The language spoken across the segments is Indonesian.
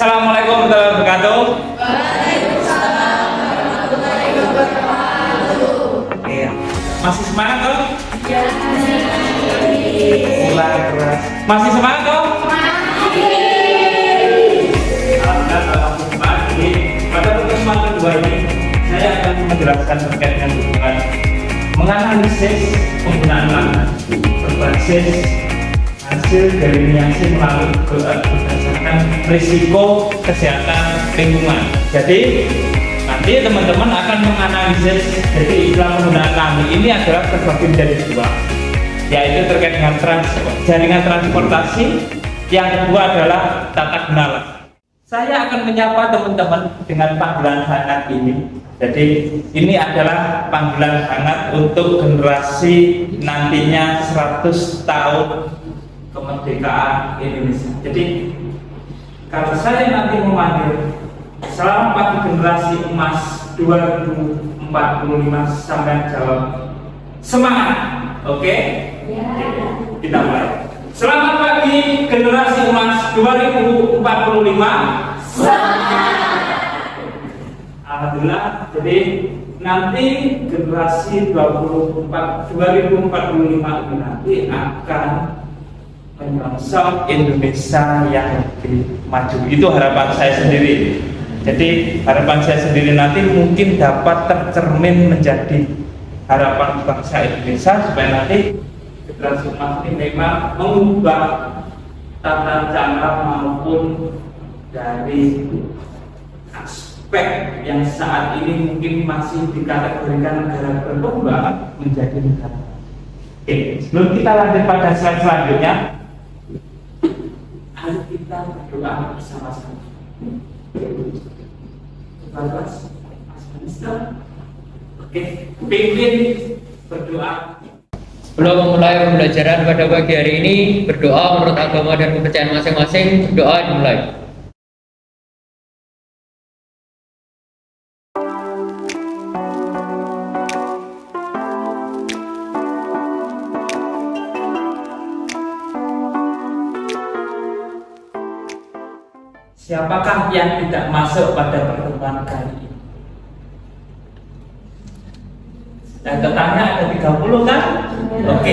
Assalamualaikum warahmatullahi wabarakatuh. Waalaikumsalam warahmatullahi wabarakatuh. Oke, masih semangat toh? Ya, Mulai keras. Masih semangat toh? Alhamdulillah, semangat. Jadi pada pertemuan kedua ini saya akan menjelaskan terkait dengan hubungan menganalisis penggunaan lahan berbasis hasil dari niasi melalui berdasarkan risiko kesehatan lingkungan. Jadi nanti teman-teman akan menganalisis, jadi istilah penggunaan lahan ini adalah terbagi menjadi dua, yaitu terkait dengan jaringan transportasi, yang kedua adalah tata guna lahan. Saya akan menyapa teman-teman dengan panggilan hangat ini. Jadi ini adalah panggilan hangat untuk generasi nantinya 100 tahun kemerdekaan Indonesia. Jadi kalau saya nanti memanggil selamat pagi generasi emas 2045, sampai jawab semangat. Oke? Ya. Kita mulai. Selamat pagi generasi emas 2045. Semangat. Alhamdulillah. Jadi nanti generasi 2045 ini nanti akan menyongsong Indonesia yang lebih maju. Itu harapan saya sendiri. Jadi harapan saya sendiri nanti mungkin dapat tercermin menjadi harapan bangsa Indonesia, supaya nanti generasi emas ini memang mengubah tata cara maupun dari aspek yang saat ini mungkin masih dikategorikan negara berkembang menjadi negara. Oke, sebelum kita lanjut pada slide selanjutnya, ayo kita berdoa bersama-sama. Oke, pimpin berdoa. Sebelum memulai pembelajaran pada pagi hari ini, berdoa menurut agama dan kepercayaan masing-masing. Berdoa dimulai. Siapakah yang tidak masuk pada pertemuan kali ini? Dan tetangga ada 30 kan? Oke.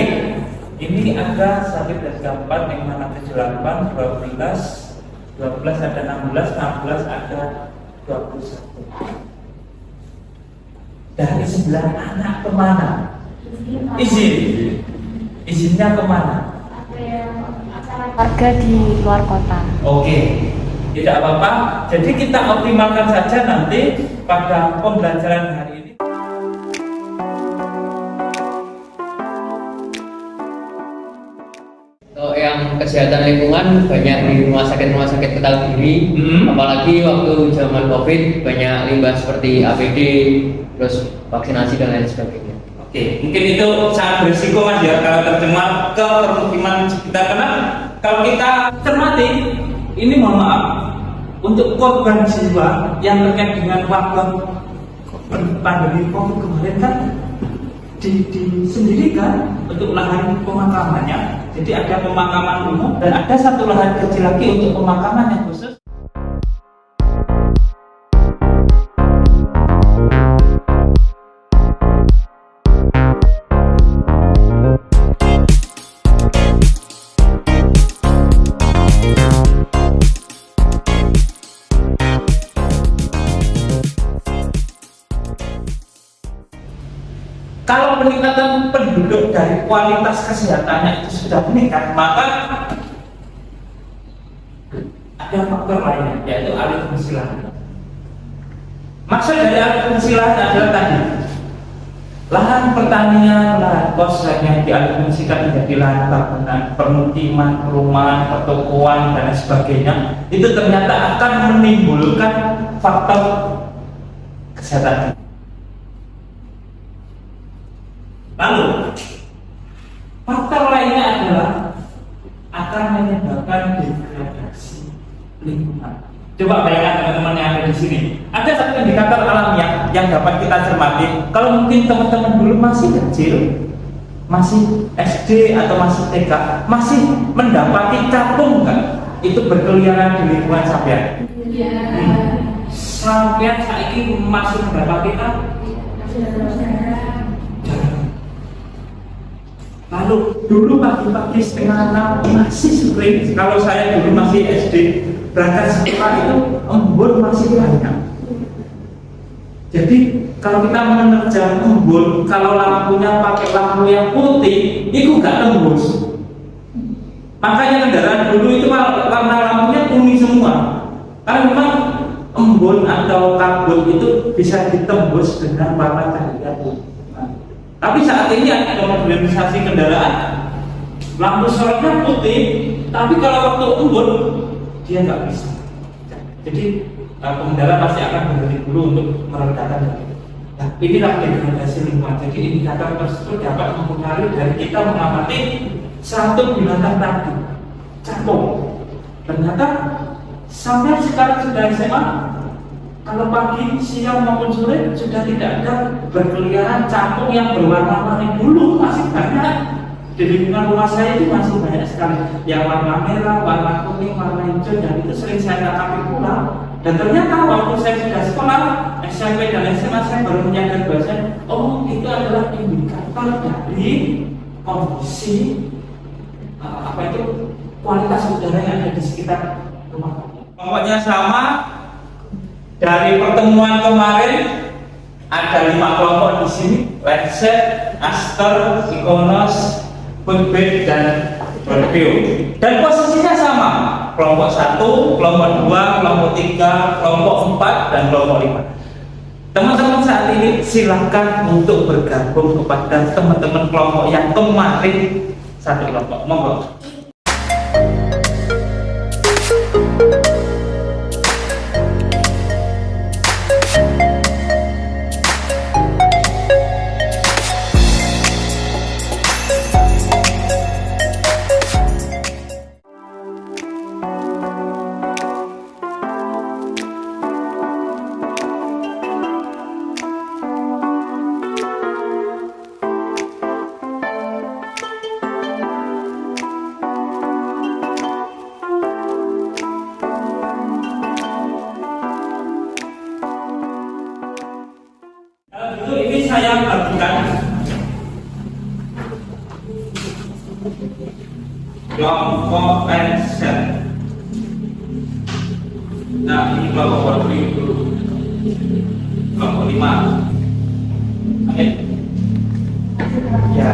Ini ada 1 dan 4, yang mana 78, 12 ada 16 ada 21. Dari 9 anak kemana? Izinnya kemana? Warga di luar kota. Oke, tidak apa-apa. Jadi kita optimalkan saja nanti pada pembelajaran hari ini. Untuk yang kesehatan lingkungan banyak di rumah sakit Ketagiri, apalagi waktu zaman COVID banyak limbah seperti APD, terus vaksinasi dan lain sebagainya. Oke, mungkin itu sangat berisiko Mas ya kalau tercemar ke permukiman sekitar, karena kalau kita cermati ini, mohon maaf, untuk korban jiwa yang terkait dengan wabah pandemi COVID kemarin kan disendirikan untuk lahan pemakamannya. Jadi ada pemakaman umum dan ada satu lahan kecil lagi untuk pemakaman yang khusus. Kalau peningkatan penduduk dari kualitas kesehatannya itu sudah meningkat, maka ada faktor lainnya, yaitu alih fungsi lahan. Maksud dari alih fungsi lahan adalah tadi lahan pertanian, lahan kosong yang dialihfungsikan menjadi lahan bangunan, permukiman, perumahan, pertokoan dan sebagainya, itu ternyata akan menimbulkan faktor kesehatan. Lalu faktor lainnya adalah akan menyebabkan degradasi lingkungan. Coba bayangkan teman-teman yang ada di sini. Ada satu indikator alamiah yang dapat kita cermati. Kalau mungkin teman-teman dulu masih kecil, masih SD atau masih TK, masih mendapati capung kan? itu berkeliaran di lingkungan sampean? Iya. Sampean saiki masuk berapa kita? Lalu dulu pagi-pagi setengah 6 masih sering. Kalau saya dulu masih SD berangkat sekolah itu embun masih banyak. Jadi kalau kita menerjang embun, kalau lampunya pakai lampu yang putih, itu nggak tembus. Makanya kendaraan dulu itu warna lampunya kuning semua. Karena memang embun atau kabut itu bisa ditembus dengan warna cahaya putih. Tapi saat ini ada modernisasi kendaraan, lampu sorotnya putih, tapi kalau waktu embun dia nggak bisa. Jadi pengendara pasti akan berhenti dulu untuk meredakan. Nah, inilah degradasi lingkungan. Jadi indikator tersebut dapat mempengaruhi dari kita mengamati satu binatang tadi, cakung. Ternyata sampai sekarang sudah SMA. Kalau pagi, siang maupun sore sudah tidak ada berkeliaran cakung yang berwarna-warni. Dulu masih banyak di lingkungan rumah saya itu masih banyak sekali yang warna merah, warna kuning, warna hijau, dan itu sering saya tangkapi pula. Dan ternyata waktu saya sudah sekolah SMP dan SMA saya baru menyadari bahwasanya oh itu adalah indikator dari kondisi kualitas udara yang ada di sekitar rumah. Pokoknya sama. Dari pertemuan kemarin ada 5 kelompok di sini, Lexet, Aster, Ikonos, Foodbed, dan Review. Dan posisinya sama, kelompok 1, kelompok 2, kelompok 3, kelompok 4, dan kelompok 5. Teman-teman saat ini silakan untuk bergabung kepada teman-teman kelompok yang kemarin satu kelompok. Monggo. Ini saya bagikan kelompok NZ. Nah, ini kelompok baru dulu. Kelompok 5. Oke. Ya.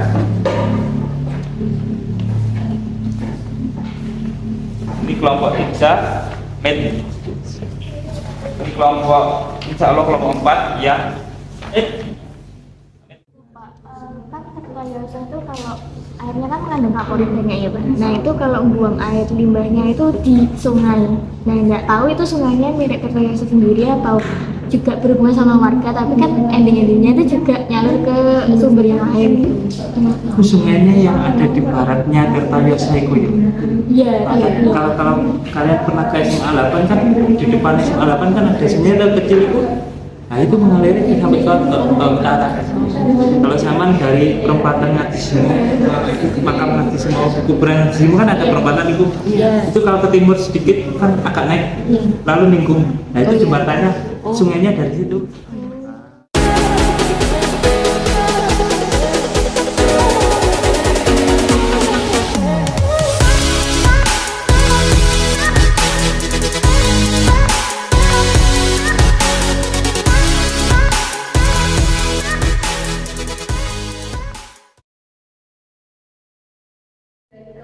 Ini kelompok 3, med. Ini kelompok, insya Allah kelompok 4, ya. Kan ketika dewasa itu kalau airnya kan mengandung klorida ya Pak. Nah itu kalau buang air limbahnya itu di sungai. Nah nggak tahu itu sungainya milik Kertoyoso sendiri atau juga berhubungan sama warga. Tapi kan ending-endingnya itu juga nyalur ke sumber yang lain. Sungainya yang ada di baratnya Kertoyoso itu ya. Iya. Kalau kalian pernah ke SMA 8 kan di depan SMA 8 kan ada sungai kecil itu. Nah itu mengalir sampai ke utara. Kalau zaman dari perempatan Ngadisimo, makam Ngadisimo, kuburan Ngadisimo kan ada perempatan itu. Itu kalau ke timur sedikit kan agak naik, lalu ninggung. Nah itu jembatannya, sungainya dari situ.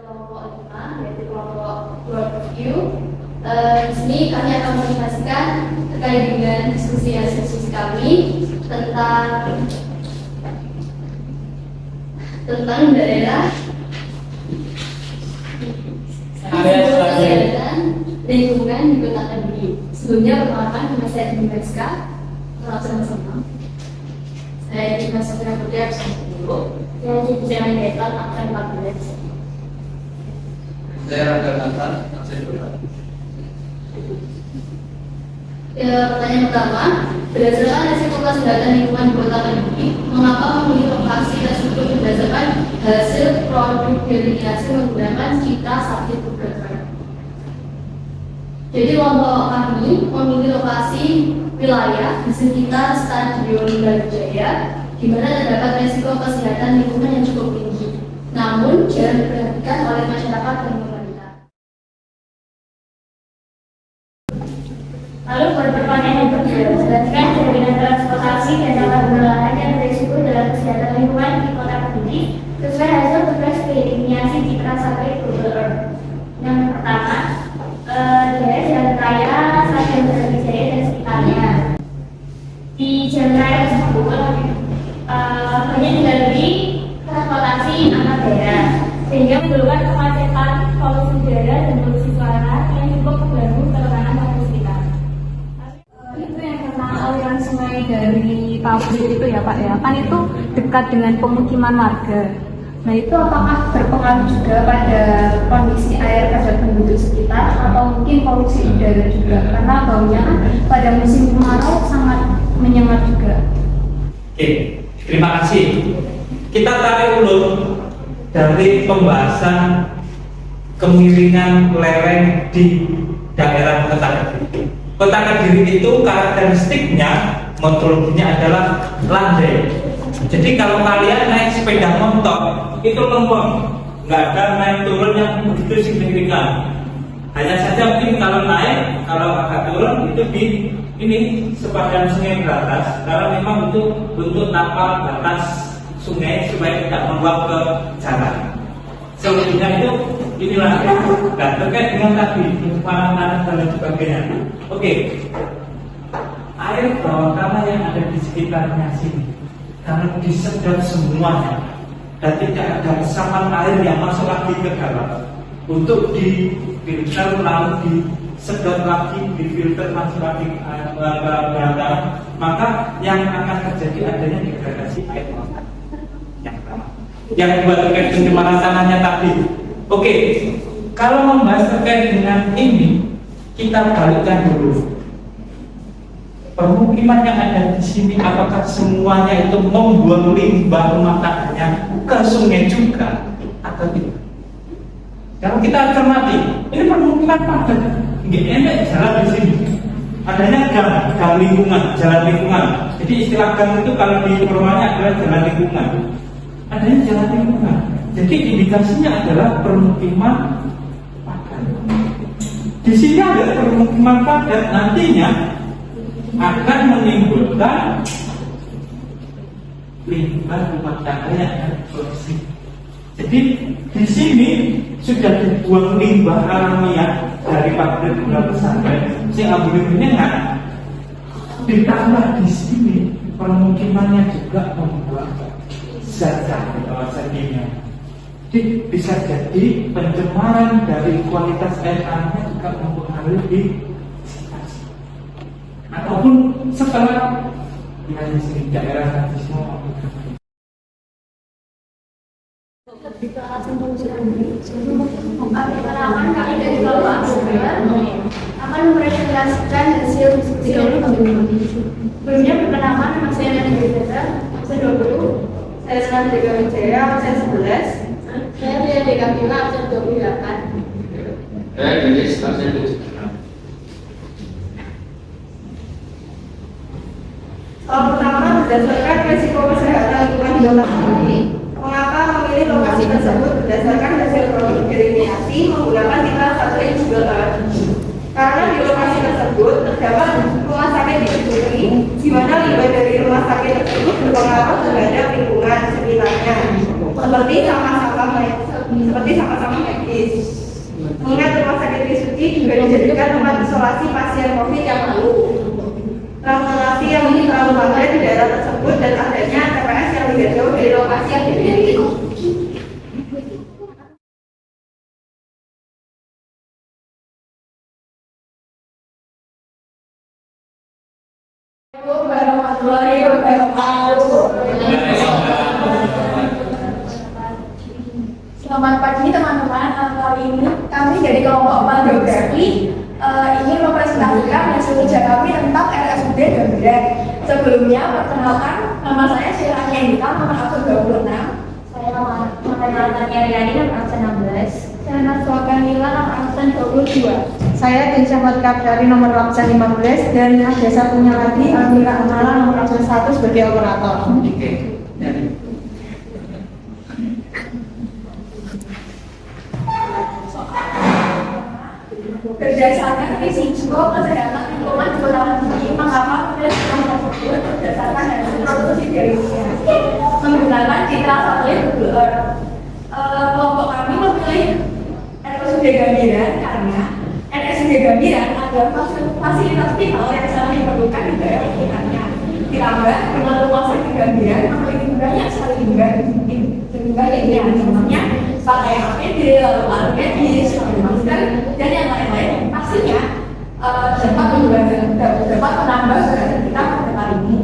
Kelompok 5, yaitu kelompok Review. Di sini kami akan menjelaskan terkait dengan diskusi kami tentang daerah kesehatan lingkungan di Kota Kediri. Sebelumnya perkenalkan nama saya Dini Mariska, sama-sama. Saya di Masuknya Putri absen dulu. Saya di Jalan Gaitan absen 14. Saya Rangga Kantan, absen 2. Pertanyaan pertama, berdasarkan hasil kesehatan lingkungan di Kota Kediri, mengapa memilih lokasi tersebut berdasarkan hasil produk irigasi menggunakan citra sakti berat? Jadi kelompok kami memilih lokasi wilayah di sekitar Stadion Brawijaya di mana terdapat resiko kesehatan lingkungan yang cukup tinggi, namun jarang diperhatikan oleh masyarakat dan pemerintah. Lalu pertanyaan yang kedua, jelaskan jaminan transportasi dan tata kelola dan risiko dalam kesehatan lingkungan di kota Kediri sesuai hasil tugas klinikasi Citra Satelit Google Earth. Yang pertama, daerah jalan raya Stadion Brawijaya dan sekitarnya. Di jalan raya tersebut banyak dilalui transportasi antar daerah, sehingga menimbulkan kemacetan, polusi udara dan polusi suara yang cukup mengganggu ketenangan warga sekitar. Itu yang karena aliran sungai dari pabrik itu ya Pak ya, kan itu dekat dengan pemukiman warga. Nah itu apakah berpengaruh juga pada kondisi air pada penduduk sekitar atau mungkin polusi udara juga, karena baunya kan pada musim kemarau sangat menyengat juga. Oke, terima kasih. Kita tarik ulur dari pembahasan kemiringan lereng di daerah Kota Kediri. Kota Kediri itu karakteristiknya, morfologinya adalah landai. Jadi kalau kalian naik sepeda motor itu lempeng, nggak ada naik turun yang begitu signifikan. Hanya saja mungkin kalau naik, kalau agak turun itu di ini sepadan sungai ke atas, karena memang itu untuk tapal batas sungai supaya tidak meluap ke jalan. Selebihnya itu inilah dan terkait dengan tadi pencemaran dan sebagainya. Oke, air bawah tanah yang ada di sekitarnya sini karena disedot semuanya dan tidak ada resapan air yang masuk lagi ke dalam untuk difilter lalu disedot lagi, difilter masuk lagi ke bawah tanah, maka yang akan terjadi adanya degradasi air yang pertama. Yang kedua terkait pencemaran tanahnya tadi. Oke, kalau membahas terkait dengan ini, kita balikkan dulu. Permukiman yang ada di sini, apakah semuanya itu membuang limbah rumah tangganya ke sungai juga atau tidak? Kalau kita cermati, ini permukiman padat, nggak enak jalan di sini. Adanya gang lingkungan, jalan lingkungan. Jadi istilah gang itu kalau di perumahannya adalah jalan lingkungan. Adanya jalan lingkungan. Jadi indikasinya adalah permukiman padat. Di sini ada permukiman padat, nantinya akan menimbulkan limbah rumah tangga yang akan produksi. Jadi di sini sudah dibuang limbah alamiah dari pabrik gula pesantren, sehingga abu-abunya nggak ditambah di sini permukimannya juga membuat zat-zat di kawasan ini. Jadi bisa jadi pencemaran dari kualitas air tanahnya juga mempengaruhi di ataupun setelah di sini daerah nanti semua. Pertama kami dari Bapak akan mempresentasikan hasil diskusi dari sebelumnya. Pertama nama saya Nani Gajah, absen 20. Saya senang dari Brawijaya, absen 11. Saya dari DKP absen 28. Saya Denis, absen 7. Pertama, berdasarkan risiko kesehatan lingkungan di kota Kediri, mengapa memilih lokasi tersebut berdasarkan hasil produk delineasi menggunakan Citra Satelit Google Earth? Karena di lokasi tersebut terdapat rumah sakit di Kediri, di mana limbah dari rumah sakit tersebut berpengaruh terhadap lingkungan sekitarnya, seperti sampah-sampah medis. Mengingat rumah sakit Trisuci juga dijadikan tempat isolasi pasien COVID yang lalu. Transportasi yang ini terlalu padat di daerah tersebut dan adanya TPS yang tidak jauh dari lokasi yang dimiliki. Assalamualaikum warahmatullahi wabarakatuh. Selamat pagi teman-teman. Kali ini kami dari kelompok Geografi ingin mempresentasikan hasil kerja kami tentang RSUD Gambreng. Sebelumnya, perkenalkan, nama saya Syirani Endika, nomor absen 26. Saya mengenalkan Riani, nomor absen 16. Saya Naswa Kamila, nomor absen angkatan 22. Saya Din Syahwat dari nomor absen 15 dan ada satunya lagi Almira Amala nomor absen 1 sebagai operator. Oke. Berdasarkan risiko kesehatan lingkungan di kota Kediri, mengapa keputusan tersebut berdasarkan hasil produksi dari menggunakan citra satelit Google Earth. Kelompok kami memilih RSUD Gambiran karena RSUD Gambiran adalah fasilitas vital yang sangat diperlukan di daerah sekitarnya. Ditambah dengan luasan di Gambiran memiliki banyak sekali limbah yang contohnya pakai APD, lalu alat medis, masker, dan yang lain-lain. Pastinya dapat menambah kesehatan kita pada kali ini.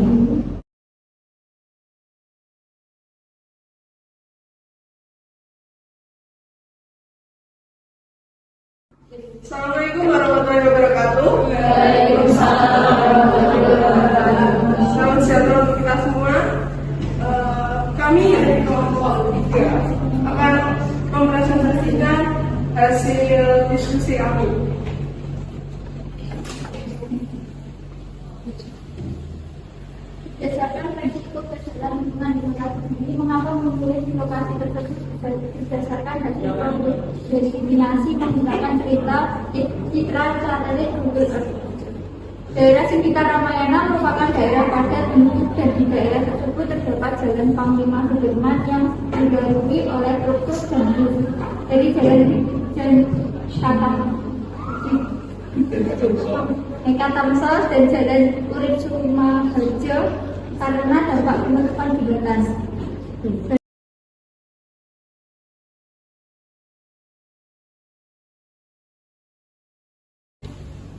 Assalamualaikum warahmatullahi wabarakatuh. Selamat sejahtera untuk kita semua. Kami dari kelompok 3 akan mempresentasikan hasil diskusi kami. Berdasarkan risiko kesehatan lingkungan di kota Kediri, mengapa memilih lokasi tersebut berdasarkan hasil destinasi menggunakan citra satelit Google Earth. Daerah sekitar Ramayana merupakan daerah padat penduduk dan di daerah tersebut terdapat jalan Panglima Sudirman yang dilalui oleh struktur gambut. Jadi jalan Katamsos dan jalan Urip Sumaharjo karena dampak penutupan jembatan.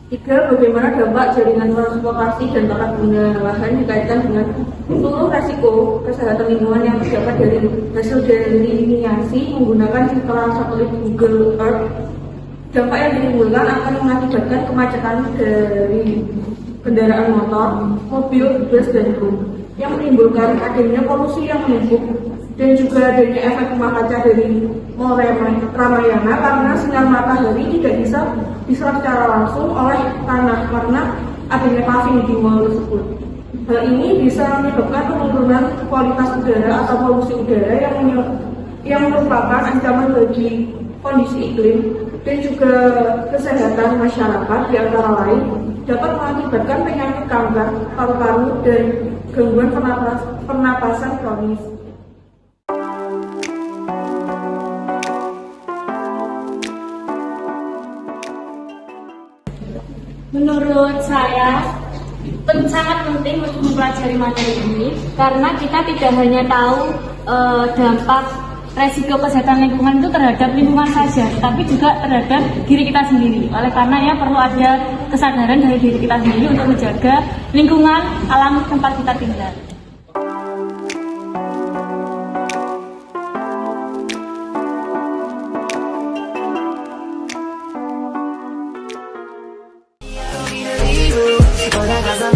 Tiga, bagaimana dampak jaringan transportasi dan tata guna lahan dikaitkan dengan seluruh resiko kesehatan lingkungan yang didapat dari hasil delineasi menggunakan citra satelit Google Earth. Dampak yang ditimbulkan akan mengakibatkan kemacetan dari kendaraan motor, mobil, bus, dan truk yang menimbulkan adanya polusi yang menumpuk dan juga adanya efek rumah kaca dari Mall Ramayana karena sinar matahari tidak bisa diserap secara langsung oleh tanah karena adanya paving di mall tersebut. Hal ini bisa menyebabkan penurunan kualitas udara atau polusi udara yang merupakan ancaman bagi kondisi iklim dan juga kesehatan masyarakat, di antara lain dapat mengakibatkan penyakit kanker, paru-paru, dan gangguan pernapasan kronis. Menurut saya sangat penting untuk mempelajari materi ini karena kita tidak hanya tahu dampak resiko kesehatan lingkungan itu terhadap lingkungan saja, tapi juga terhadap diri kita sendiri. Oleh karenanya perlu ada kesadaran dari diri kita sendiri untuk menjaga lingkungan alam tempat kita tinggal. Hola, casa